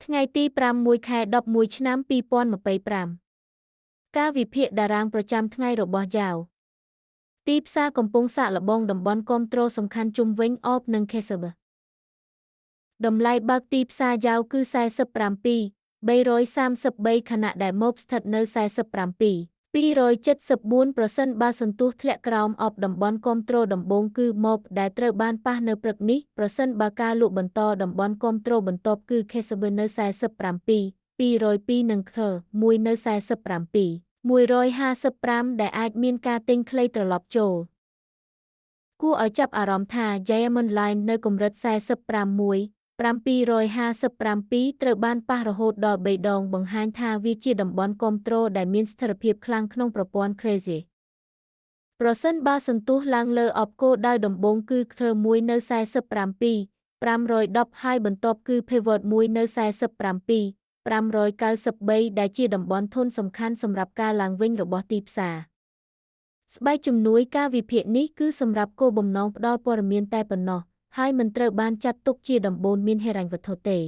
ថ្ងៃទី6 ខែ11 ឆ្នាំ 2025 ការវិភាគតារាងប្រចាំថ្ងៃរបស់យ៉ាវទីផ្សារកំពុងសាកល្បងតំបន់គាំទ្រសំខាន់ជុំវិញអបនិងខេសបតម្លៃបើកទីផ្សារយ៉ាវគឺ47,333 ខណៈដែលម៉ូបស្ថិតនៅ47,274%បើសន្ទុះធ្លាក់ក្រោមអបតំបន់គាំទ្រដំបូងគឺម៉ូបដែលត្រូវបានប៉ះនៅព្រឹកនេះប្រសិនបើការលក់បន្តតំបន់គាំទ្របន្ទាប់គឺខេសបនៅ47,202និងខ1នៅ47,155ដែលអាចមានការទិញខ្លីត្រឡប់ចូលគួរឲ្យចាប់អារម្មណ៍ថា Diamond Line នៅកម្រិត45,757ត្រូវបានប៉ះរហូតដល់3ដងបង្ហាញថាវាជាតំបន់គាំទ្រដែលមានស្ថិរភាពខ្លាំងក្នុងប្រព័ន្ធ Crazy ប្រសិនបើសន្ទុះឡើងលើអបគោលដៅដំបូងគឺ 1នៅ47,510ហើយបន្ទាប់គឺ Pivot 1នៅ47,593ដែលជាតំបន់ធន់សំខាន់សម្រាប់ការឡើងវិញរបស់ទីផ្សារស្បែកជំនួយការវិភាគនេះគឺសម្រាប់គោលបំណងផ្ដល់ព័ត៌មានតែប៉ុណ្ណោះហើយមិនត្រូវបានចាត់ទុកជាដំបូន្មានហិរញ្ញវត្ថុទេ